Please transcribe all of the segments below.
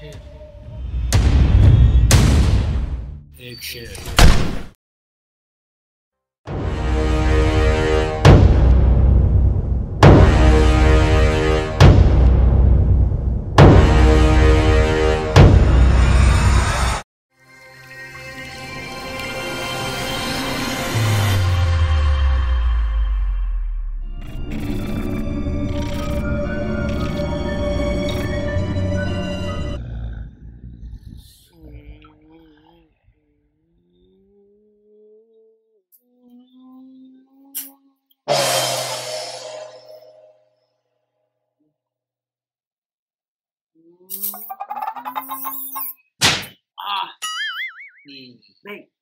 एक शेर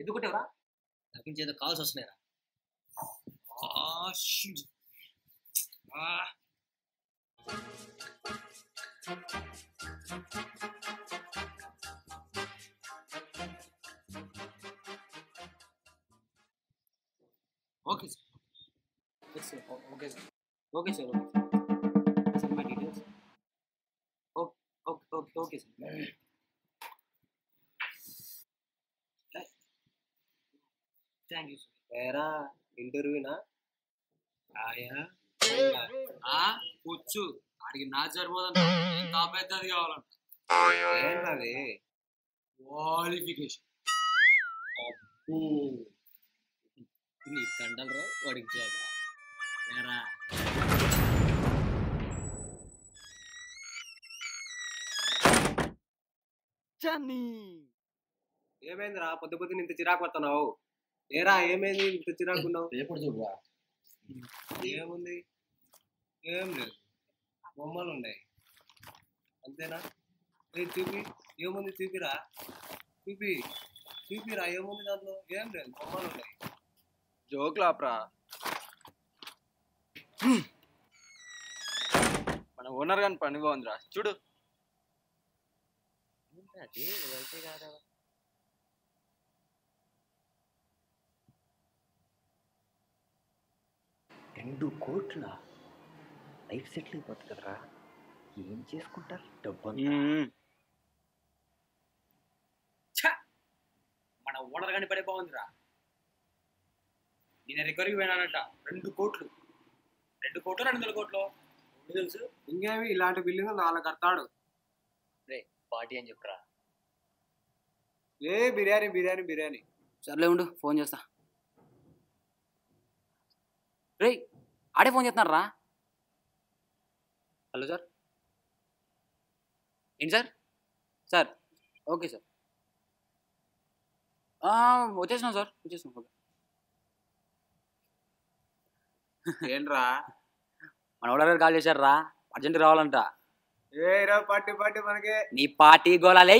ఎందుకుంటేవరా నాకు నుంచి ఏదో కాల్స్ వస్తున్నాయరా. Okay sir okay sir okay sir my details okay sir. Thank you sir. ఏరా ఇంటర్వ్యూనా? ఆయా కూర్చు అడిగి నా సరిపోదంట, ఇంకా పెద్దది కావాలంట. ఏంటది? క్వాలిఫికేషన్. నీ కండలరా వాడికి జాబ్ ఏరా. ఏమైందిరా పొద్దు పొద్దున ఇంత చిరాకు వస్తున్నావు? ఏరా ఏమైంది ఇంత చిరాకున్నావు? ఎప్పుడు చూడరా. ఏముంది? ఏం లేదు, బొమ్మలు ఉన్నాయి అంతేనా? చూపి, ఏముంది చూపిరా, చూపిరా ఏముంది దాంట్లో? ఏం లేదు, బొమ్మలు ఉన్నాయి. జోక్లాప్రా, మన ఓనర్ గాని పని బాగుందిరా చూడు. కాదా 2 కోట్ల లైఫ్ సెటిల్ అయిపోతుంది కదరా. ఏం చేసుకుంటారు డబ్బు? మన ఓనర్ కానీ పడే బాగుందిరా. నేను రికవరీకి పోయినానంట 2 కోట్లు 200 కోట్లు తెలుసు. ఇంకేమి ఇలాంటి బిల్డింగ్ 4 కడతాడు. రే పార్టీ అని చెప్పరా. ఏ బిర్యానీ. సర్లే ఉండు, ఫోన్ చేస్తా. రే ఆడే ఫోన్ చేస్తున్నారా? Hello sir. ఏంటి సార్? ఓకే సార్, వచ్చేసినాం సార్, వచ్చేసినాం. ఓకే. ఏంట్రా? మన ఓనర్ గారు కాల్ చేశారా, అర్జెంట్ రావాలంట. పార్టీ మనకి. నీ పార్టీ గోళాలే,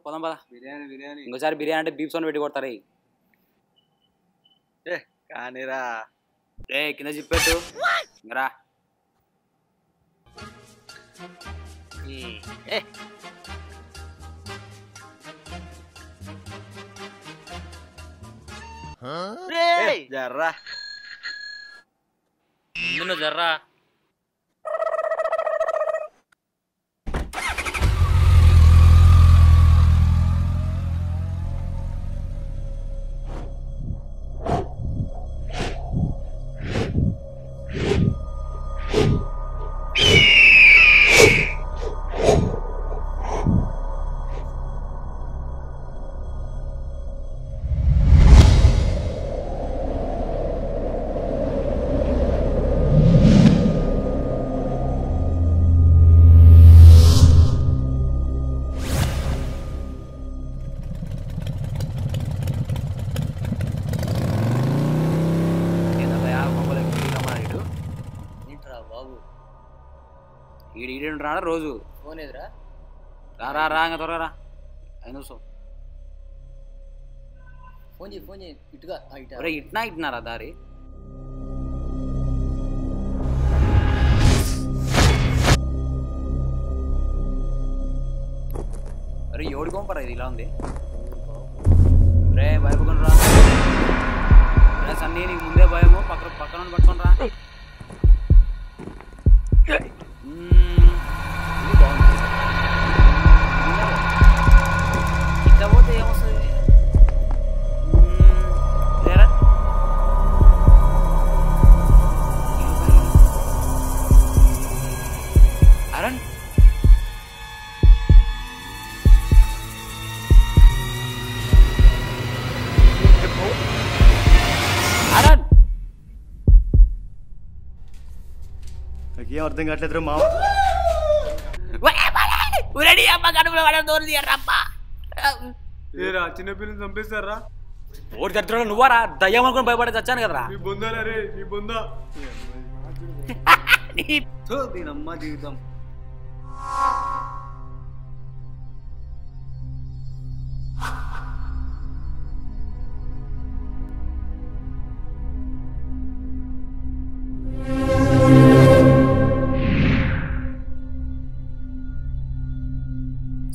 పోదాం పదా. బిర్యానీ ఇంకోసారి బిర్యానీ అంటే బీప్ సౌండ్ పెట్టి కొడతారు. కానీరా. రే కింద చెప్పేట్టు ఇంకరా. జర్రా ముందు జర్రా. ఈడు రాడా రోజు? ఫోన్ ఎదురా రా ఇంకా త్వరగా 5 నిమిషం. ఫోన్ చేయి ఇటుగా. ఇట్నారా దారి? అరే ఎవడి కొంపరా ఇది ఇలా ఉంది? రే భయపడుకుని రా. సన్నీ నీకు ముందే భయము, పక్కన పట్టుకొని రా. ఇది బాగుంది. నాకేం అర్థం కావట్లేదు మామ. ఏరా చిన్నపిల్లని చంపేస్తారా? ఓడి దరిద్రంలో నువ్వారా దయ్యం అనుకుని భయపడే చచ్చాను కదరా. నీ బొందాలా రే, నీ బొందా. దీనమ్మ జీవితం.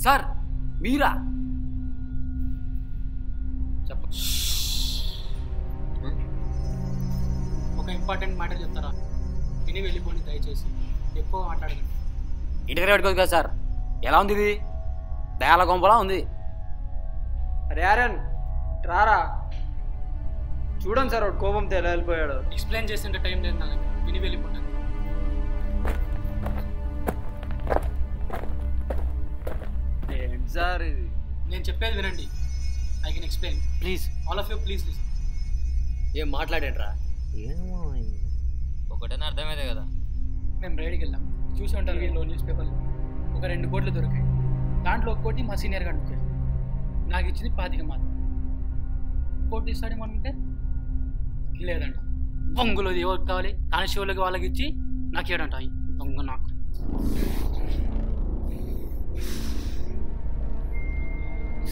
సార్ మీరా? ఒక ఇంపార్టెంట్ మ్యాటర్ చెప్తారా? విని వెళ్ళిపోండి దయచేసి, ఎక్కువ మాట్లాడకండి. ఇంటి దగ్గర పెట్టుకోదు కదా సార్. ఎలా ఉంది ఇది? దయాల గొంపలా ఉంది. అరే ఆరన్ రారా, చూడండి సార్ వాడు కోపంతో ఎలా వెళ్ళిపోయాడు. ఎక్స్ప్లెయిన్ చేస్తుంటే టైం లేదు నా దగ్గర, విని వెళ్ళిపోండి. ఏంటి సార్ ఇది? నేను చెప్పేది వినండి. I can explain. Please all of you please listen. ఏం మాట్లాడేంట్రా? ఒకటైనా అర్థమైందే కదా. మేము రైడ్కి వెళ్ళాం, చూసి ఉంటారు వీళ్ళు న్యూస్ పేపర్లో. ఒక 2 కోట్లు దొరికాయి. దాంట్లో 1 కోటి మా సీనియర్ గారు వచ్చారు. నాకు ఇచ్చింది 25 మాత్రం. 1 కోటి ఇస్తాడేమనుకుంటే లేదంట. బొంగులో ఎవరికి కావాలి? కానిస్టేబుల్కి వాళ్ళకి ఇచ్చి నాకు ఏడంట. దొంగ నాకు.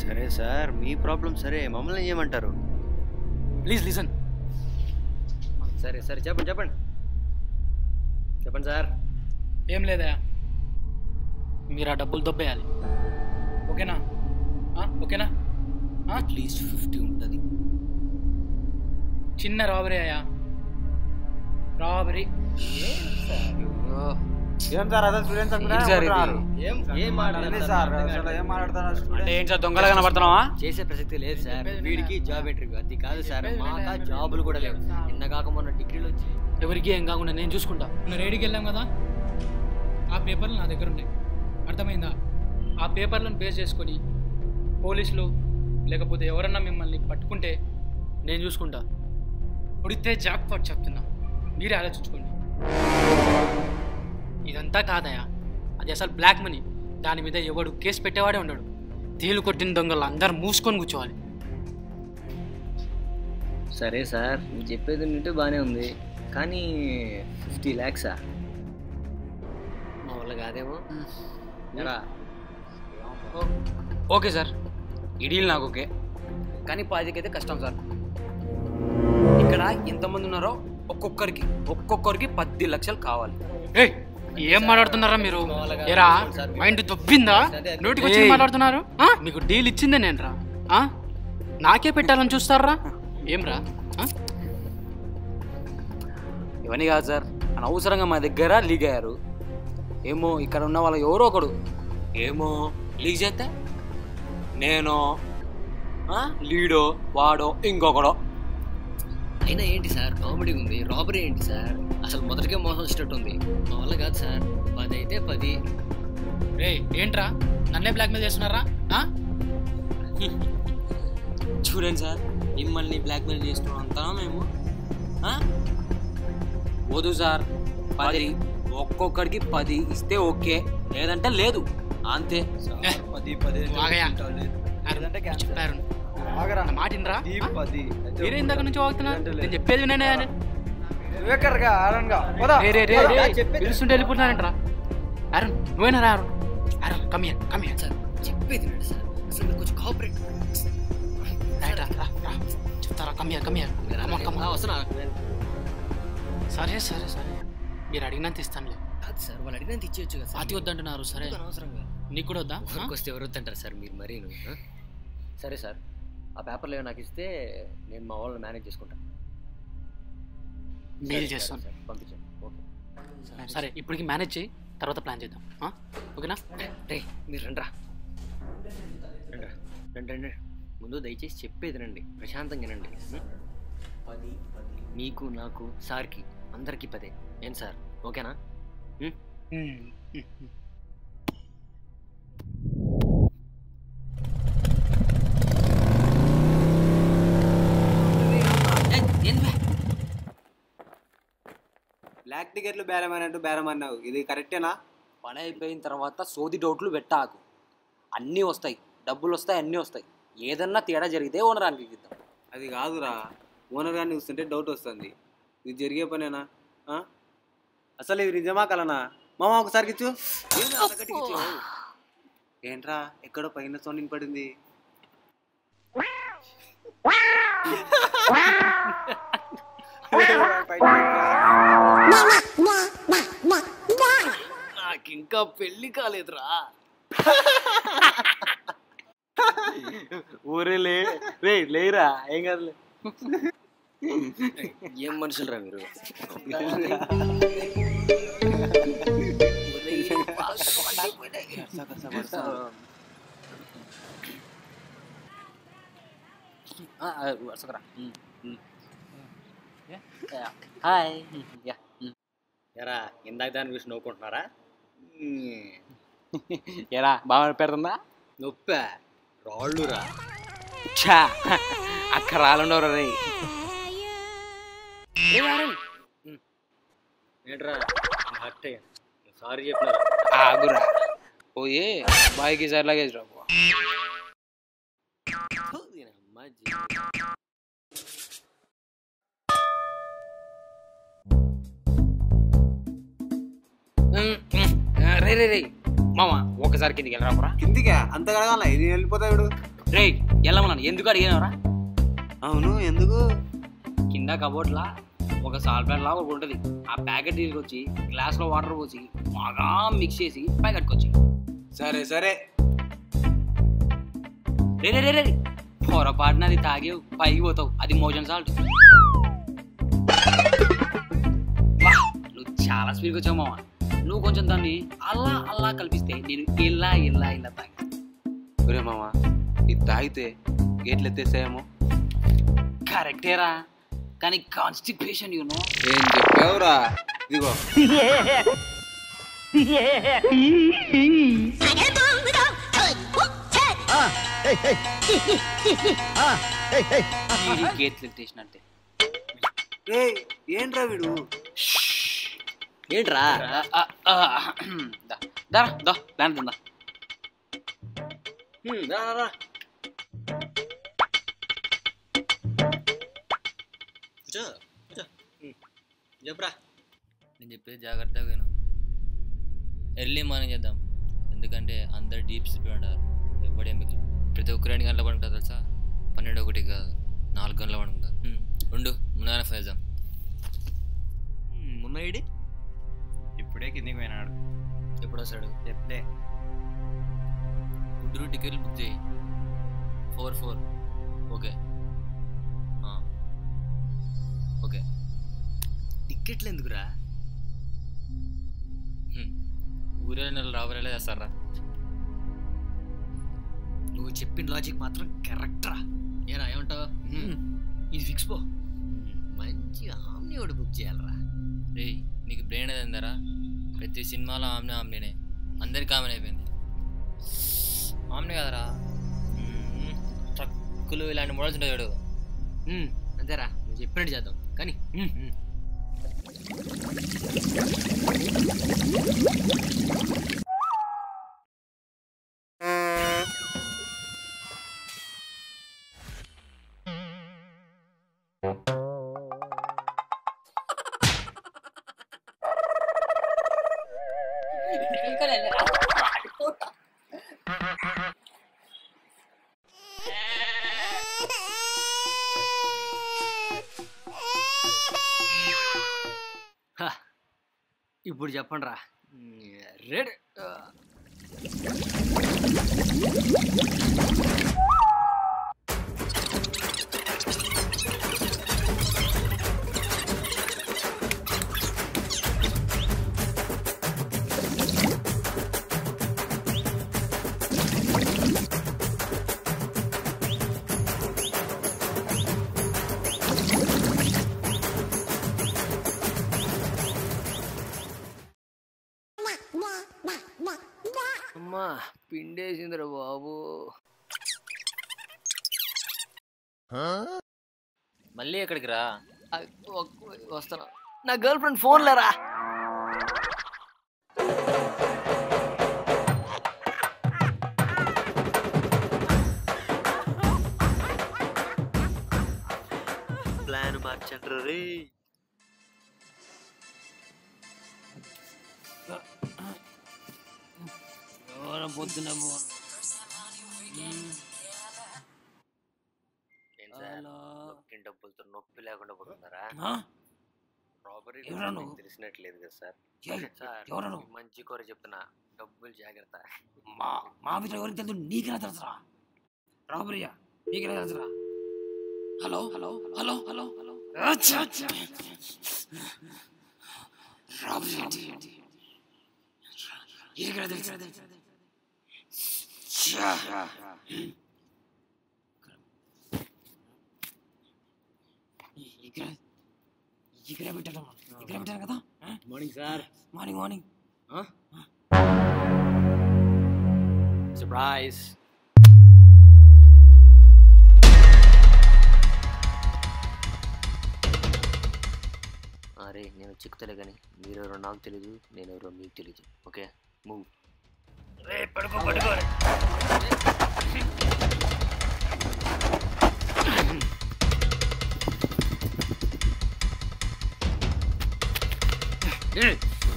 సరే సార్, మీ ప్రాబ్లం సరే, మమ్మల్ని ఏమంటారు? Please listen. సరే సరే చెప్పండి చెప్పండి చెప్పండి సార్. ఏం లేదా, మీరు ఆ డబ్బులు దొబ్బేయాలి. ఓకేనా? ఓకేనా? అట్లీస్ట్ 50 ఉంటుంది. చిన్న రాబరీ అయ్యా, రాబరీ. ఏం సార్ అదే స్టూడెంట్స్ ఏం అంటే ఏంటి సార్ దొంగలా కనబడుతున్నావా? చేసే ప్రసక్తి లేదు సార్. వీడికి జాబ్ ఇంటర్వ్యూ అది కాదు సార్. మాకా జాబులు కూడా లేవు. నిన్నగాక మొన్న డిగ్రీలు వచ్చి ఎవరికి ఏం కాకుండా నేను చూసుకుంటా. నేను రేడికి వెళ్ళాం కదా, ఆ పేపర్లు నా దగ్గర ఉన్నాయి. అర్థమైందా? ఆ పేపర్లను బేస్ చేసుకొని పోలీసులు లేకపోతే ఎవరన్నా మిమ్మల్ని పట్టుకుంటే నేను చూసుకుంటా. ఉడితే జాక్పాట్ చెప్తున్నా, మీరే ఆలోచించుకోండి. ఇదంతా కాదయా, అది అసలు బ్లాక్ మనీ. దాని మీద ఎవడు కేసు పెట్టేవాడే ఉండడు. తేలు కొట్టిన దొంగలు అందరు మూసుకొని కూర్చోవాలి. సరే సార్, నువ్వు చెప్పేది వింటే బాగానే ఉంది, కానీ 50 lakhs మా వల్ల కాదేమో. ఓకే సార్, ఈ డీల్ నాకు ఓకే, కానీ 10కి అయితే కష్టం సార్. ఇక్కడ ఎంతమంది ఉన్నారో ఒక్కొక్కరికి 10 లక్షలు కావాలి. ఏం మాట్లాడుతున్నారా మీరు? ఏరా మైండ్ దొబ్బిందా? నోటికి వచ్చి మాట్లాడుతున్నారు. మీకు డీల్ ఇచ్చిందే నేను రా. నాకే పెట్టాలని చూస్తారా ఏం రా? ఇవన్నీ కాదు సార్, అనవసరంగా మా దగ్గర లీక్ అయ్యారు. ఏమో ఇక్కడ ఉన్న వాళ్ళు ఎవరో ఒకడు ఏమో లీక్ చేస్తే నేను లీడో వాడో ఇంకొకడో. అయినా ఏంటి సార్ కామెడీ ఉంది, రాబరీ ఏంటి సార్? అసలు మొదటికే మోసం వచ్చినట్టు ఉంది. మా వల్ల కాదు సార్. 10 అయితే 10. రే ఏంట్రా నన్నే బ్లాక్మెయిల్ చేస్తున్నారా? చూడండి సార్, మిమ్మల్ని బ్లాక్మెయిల్ చేస్తున్నాం అంతా మేము. వద్దు సార్, 10 ఒక్కొక్కడికి 10 ఇస్తే ఓకే, లేదంటే లేదు, అంతే. 10 చెప్పారు మాటినరా? మీరే ఇందాక నుంచి వాగుతున్నారు. నేను చెప్పేది వినే పిలుస్తుంటే వెళ్ళిపోతున్నానంటరా. అరుణ్ నువ్వేనా రా? అరుణ్ కమియర్ సార్ చెప్పేది సార్, అసలు కొంచెం కోఆపరేట్ చెప్తారా? కమియర్ వస్తున్నా. సరే సరే సరే, మీరు అడిగినంత ఇస్తానులే. కాదు సార్, వాళ్ళు అడిగినంత ఇచ్చేయచ్చు కదా. పాతి వద్దంటున్నారు. సరే అనవసరంగా నీకు కూడా వద్దా? వస్తే ఎవరు వద్దంటారు సార్ మీరు మరీ. సరే సార్, ఆ పేపర్లు ఏమో నాకు ఇస్తే నేను మా వాళ్ళని మేనేజ్ చేసుకుంటాను. మెయిల్ చేస్తాను, పంపించండి. ఓకే సరే ఇప్పటికి మేనేజ్ చేయి, తర్వాత ప్లాన్ చేద్దాం. ఓకేనా? రే మీరు రండ్రా రండి. ముందు దయచేసి చెప్పేది రండి, ప్రశాంతంగా రండి. 10 మీకు నాకు సార్కి అందరికీ 10. ఏం సార్ ఓకేనా? టికెట్లు బేరం అన్నట్టు బేరం అన్నావు, ఇది కరెక్టేనా? పని అయిపోయిన తర్వాత సోది డౌట్లు పెట్టాకు. అన్నీ వస్తాయి, డబ్బులు వస్తాయి, అన్నీ వస్తాయి. ఏదన్నా తేడా జరిగితే ఓనరానికి ఇద్దాం. అది కాదురా, ఓనర్ గారిని చూస్తుంటే డౌట్ వస్తుంది. ఇది జరిగే పనేనా? అసలు ఇది నిజమా కలనా? మామ ఒకసారికి ఇచ్చు. ఏంట్రా ఎక్కడో పైన సౌండ్ పడింది. నాకింకా పెళ్లి కాలేదురా. ఊరే లేరా, ఏం కాదులే. ఏం మనుషులరా మీరు? హాయ్. ఎరా ఇందాక దాని గురించి నవ్వుకుంటున్నారా? ఎరా బాగా పెడుతుందా? నొప్పా రాళ్ళురా. ఛా అక్క రాళ్ళుండవరా రే. ఏంట్రా హర్ట్ అయ్యాను, సారీ చెప్పినారా? ఆగురా పోయి బాయ్కి సార్ లగేజ్ రా. రే రే రే మామ ఒకసారి కిందికి వెళ్ళరాపురా. కిందికా? అంత కడగాల, ఇది వెళ్ళిపోతాడు. రే వెళ్ళమన్నాను, ఎందుకు అడిగినవరా? అవును ఎందుకు? కింద కబోర్డ్లా ఒక సాల్ట్ లా ఒకటి ఉంటుంది. ఆ ప్యాకెట్ తీసుకొచ్చి గ్లాస్లో వాటర్ పోసి బాగా మిక్స్ చేసి ప్యాకెట్కొచ్చి. సరే సరే. రే రే రే రే పొరపాటున అది తాగేవు పైకి పోతావు, అది మోషన్ సాల్ట్. నువ్వు చాలా స్పీడ్గా వచ్చావు మామ. నువ్వు కొంచెం దాన్ని అల్లా అల్లా కల్పిస్తే నేను ఇలా ఇలా ఇలా తాగా. ఒరే మామ, ఇది తాగితే గేట్లు ఎత్తేసాయేమో. కరెక్టేరా, కానీ కాన్స్టిపేషన్ యూనో. ఏం చెప్పావురా? ఇదిగో గేట్లు ఎత్తేసినట్టే. ఏంట్రా వీడు? ఏంట్రా? దా దా ప్లాన్ తిందా. చెప్పరా. నేను చెప్పేది జాగ్రత్తగా విను. ఎర్లీ మార్నింగ్ చేద్దాం, ఎందుకంటే అందరు డీప్ స్లీప్ ఉంటారు. ఎవడేమి ప్రతి ఒక్కరు 2 గంటల పడుకుంటారు తెలుసా? 12 1 కాదు 4 గంటల పడుకుంటారు. ఉండు ముందుగానే ఫేద్దాం. మున్నైడి ఇప్పుడే కిందికి పోయినాడు. ఎప్పుడు వస్తాడు? చెప్తే గుడ్డు టికెట్లు బుక్ చేయి. 4 ఓకే ఓకే. టికెట్లు ఎందుకురా? ఊరే నెలలు రాబోయేలా చేస్తారా? నువ్వు చెప్పిన లాజిక్ మాత్రం కరెక్ట్ రా. ఏరా ఏమంటావు? ఇది ఫిక్స్ పో. మంచి ఆమ్నియోడు బుక్ చేయాలరా. రే నీకు బ్రెయిన్ అది ఎందరా? ప్రతి సినిమాలో ఆమ్నే అందరికి కామన్ అయిపోయింది. ఆమ్నే కదరా, ట్రక్కులు ఇలాంటి మోడల్స్ ఉంటాయి చూడు. అంతేరా, నువ్వు చెప్పినట్టు చేద్దాం కానీ. ఇప్పుడు చెప్పండి రా. రెడ్ అమ్మా పిండేసిందిరా బాబు. మళ్ళీ ఎక్కడికి రా? వస్తాను. నా గర్ల్ ఫ్రెండ్ ఫోన్ లేరా. ప్లాన్ మార్చండ్రు రే. పొద్దున ఏం సార్ నొక్కిన డబ్బులతో నొప్పి లేకుండా పోతున్నారా? రాబరీ తెలిసినట్లేదు కదా సార్. సార్ మంచి కూర చెప్తున్నా, డబ్బులు జాగ్రత్త. మా విషయం ఎవరికి తెలుసు? నీకెలా తెలుసురా? రాబరియా నీకెలా తెలుసురా? Hello hello hello hello hello రాబరియా నీకెలా తెలుసు? ఇక్కడ పెట్టాను కదా. Morning sir. Morning morning surprise. అరే నేను చిక్కుతలే కానీ మీరెవరో నాకు తెలీదు, నేనెవరో మీకు తెలీదు. Okay move. పడుకో పడుకో.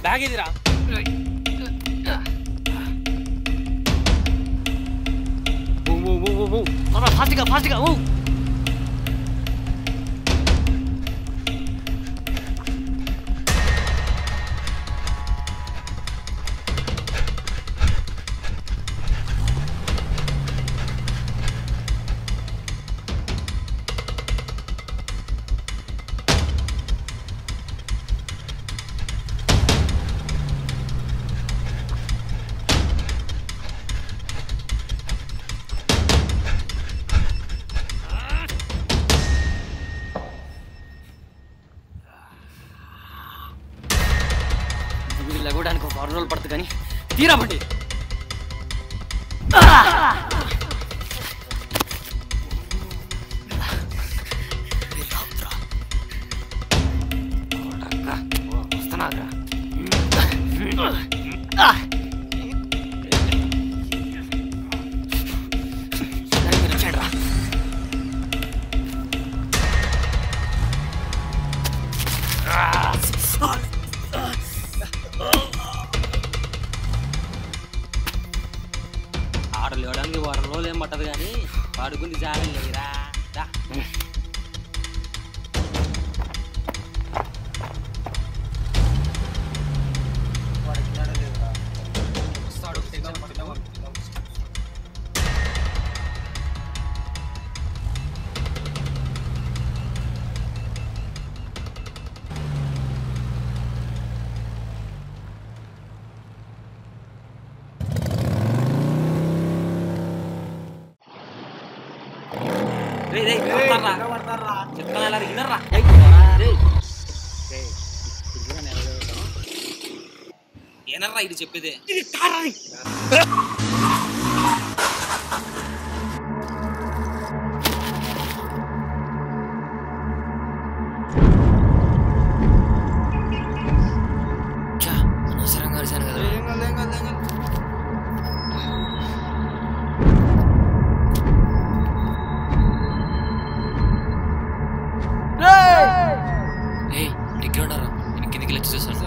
బ్యాగ్ ఇదిరా. ఫాస్ట్గా ఫాస్ట్గా మూవ్. లగడానికి ఒక 6 రోజులు పడుతుంది కానీ తీరామండి. వస్తున్నారా? ఆటలు ఇవ్వడానికి 1 రోజులు ఏం పట్టదు కానీ పడుకుంది జాగ్రత్త లేదురా. చెప్తాను వినర్రా. ఏనర్రా ఇది చెప్పేదే. అనవసరంగా అరిశాను కదా. ఇక్కడ ఉన్నారా? నేను కిందికి వచ్చి చూస్తాను.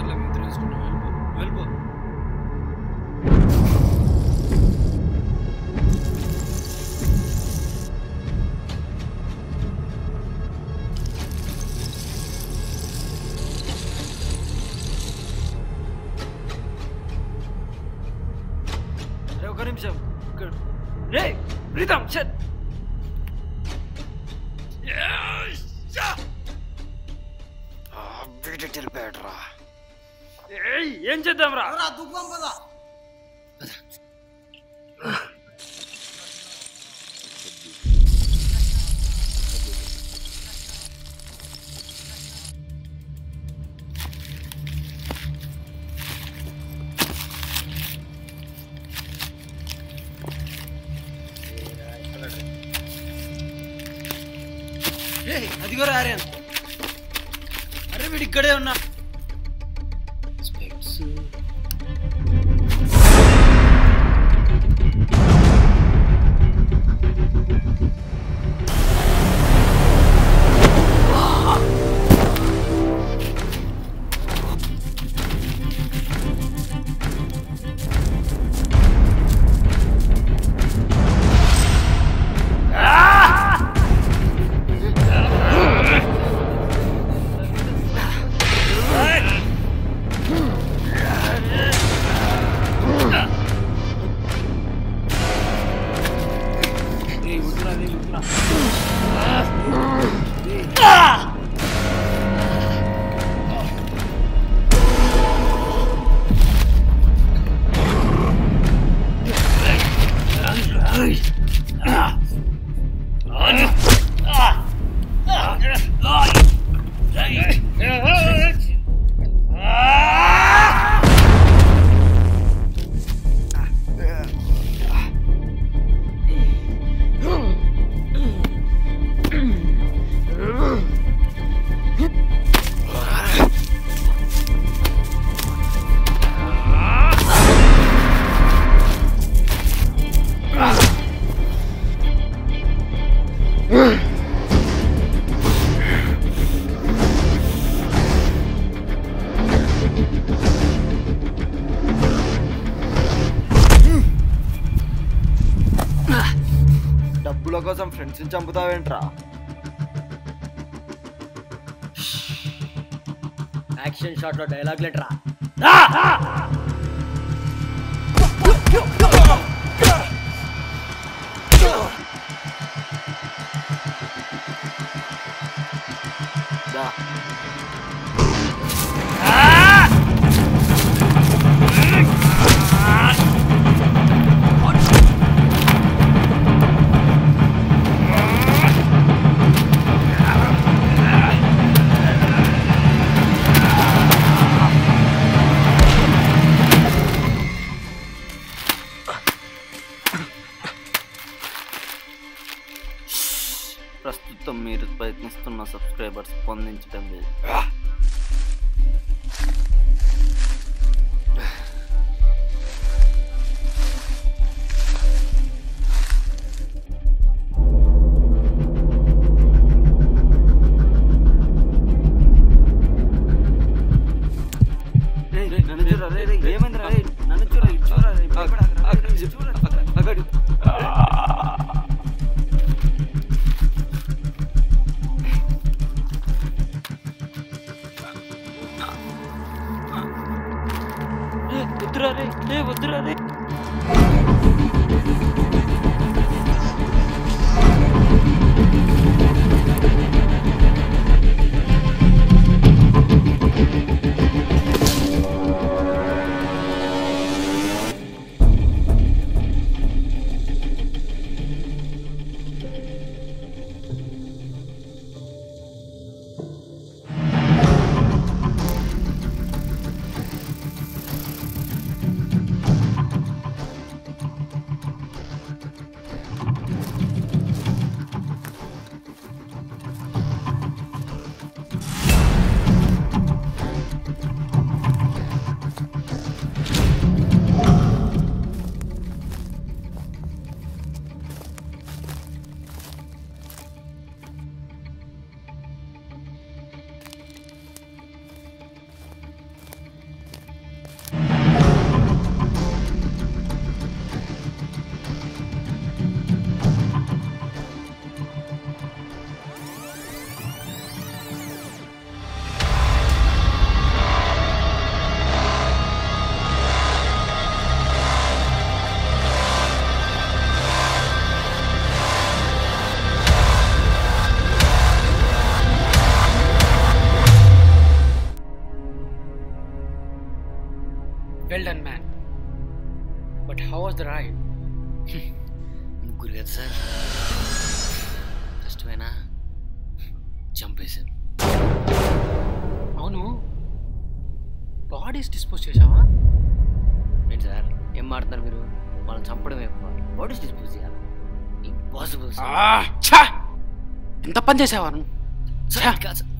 ఒక నిమిషం. వెళ్ళిపోయాడురా. ఏం చేద్దాం రా? అదిగో ఆర్యన్. అరే వీడు ఇక్కడే ఉన్నా. డబ్బుల కోసం ఫ్రెండ్స్ని చంపుతావేంట్రా? యాక్షన్ షాట్లో డైలాగ్ లెటరా. ప్రస్తుతం మీరు ప్రయత్నిస్తున్న సబ్స్క్రైబర్స్ స్పందించడం లేదు. Well done, man. But how was the ride? ముగ్గురు కదా సార్, కష్టమేనా? చంపేశాను. అవును, బాడీస్ డిస్పోజ్ చేసావా? ఏంటి సార్ ఏం మాట్లాడుతున్నారు మీరు? వాళ్ళని చంపడం ఎక్కువ, బాడీస్ డిస్పోజ్ చేయాలి? Impossible sir. ఎంత పని చేసావా నువ్వు?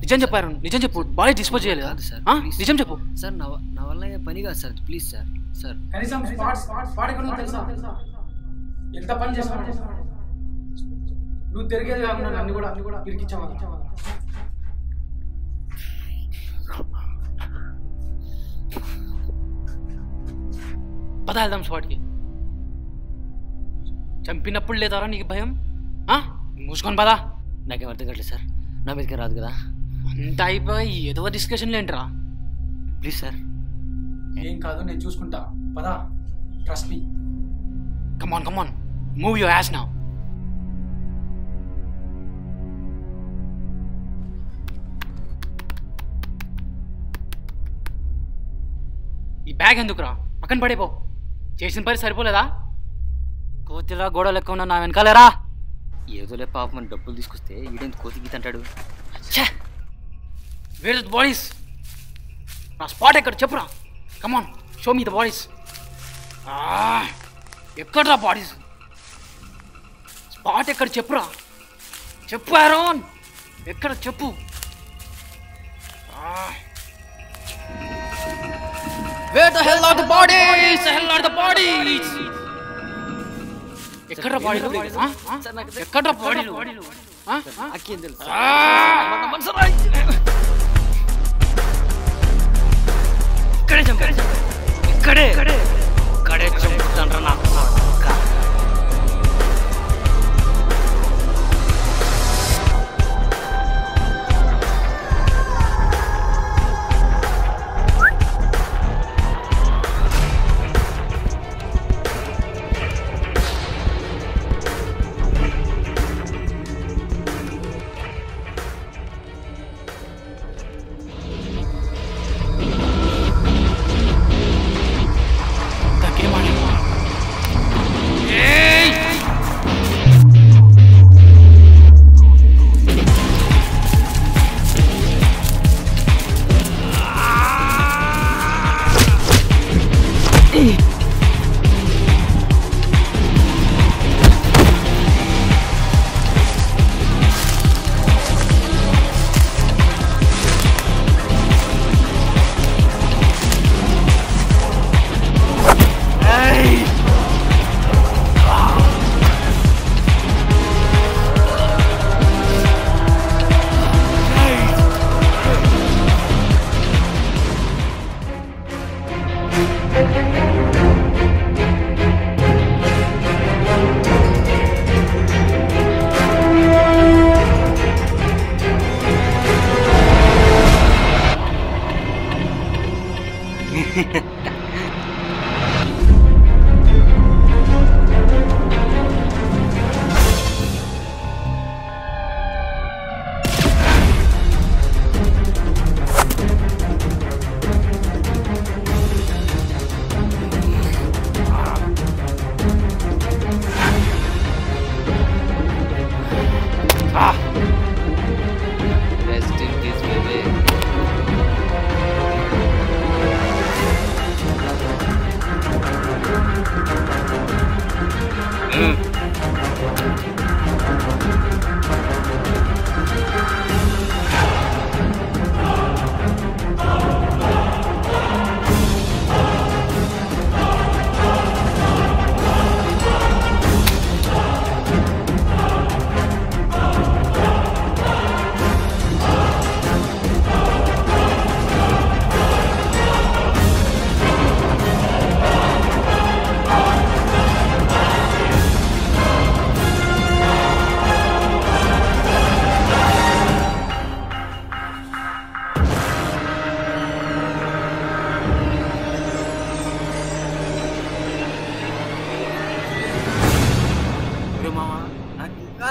నిజం చెప్పారు, నిజం చెప్పు. బాడీ డిస్పోజ్ చేయలేదు సార్, నిజం చెప్పు సార్. నా వల్ల పని కాదు సార్, ప్లీజ్ సార్. సార్ కనీసం ఎంత పని చేస్తావు నువ్వు? తిరిగేది కాకుండా అన్ని కూడా ఇరికించావా? పద వెళ్దాం స్పాట్కి. చంపినప్పుడు లేదారా నీకు భయం? మూసుకొని పదా. నాకేం అర్థం కావట్లేదు సార్, నా మీదకి రాదు కదా. అంత అయిపోయి ఏదో డిస్కషన్లు ఏంట్రా? Please sir. ఏం కాదు, నేను చూసుకుంటా. పదా, trust me. Come on move your ass now. Bag ఎందుకురా పక్కన పడిపో చేసిన పని సరిపోలేదా కోతిలా గోడ లెక్క ఉన్నా నా వెనకాలేరా ఏదోలే పాపం మన డబ్బులు తీసుకొస్తే ఈడెంత కోతి గీత అంటాడు వేర్ ద బాడీస్ నా స్పాట్ ఎక్కడ చెప్పురా come on show me the bodies ఎక్కడ్రా బాడీస్ స్పాట్ ఎక్కడ చెప్పురా చెప్పు ఆరోన్ ఎక్కడ చెప్పు Where the hell are the bodies? The hell are the bodies? ఎక్కడ్రా బాడీలు ఎక్కడ్రా బాడీలు అక్కేం తెలుసు ఇక్కడే చంపారు ఇక్కడే చంపుతాను నాకు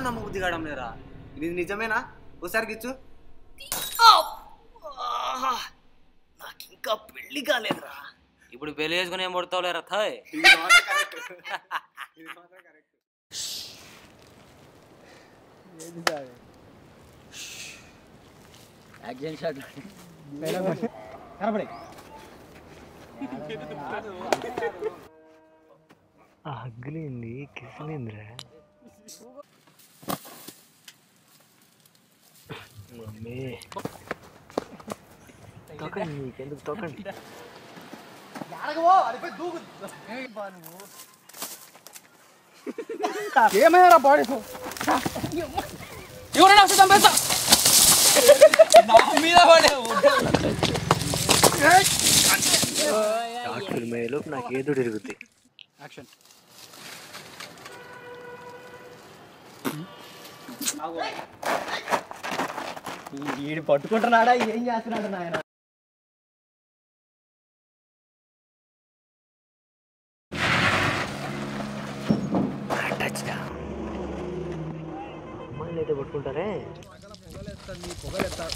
నమ్మబుద్ధి కావడం లేరా ఇది నిజమేనా ఒకసారి గిచ్చు నాకు ఇంకా పెళ్లి కాలేదురా ఇప్పుడు పెళ్లి చేసుకుని ఏం పడతావు లేరా థాయ్ యాక్షన్ షాట్ అగ్గులేంది కిసలేందిరా మమ్మీ తొక్కండి నీకెందుకు తొక్కండి ఏమయ్యారా బాడీ ఎవరైనా వస్తే చంపేస్తా షార్ట్ ఫిల్మ్ అయ్యేలోపు నాకు ఏదో తిరుగుద్ది యాక్షన్ ఈడు పట్టుకుంటున్నాడా ఏం చేస్తున్నాడు నాయన అమ్మాయిలు అయితే పట్టుకుంటారే పొగలేస్తా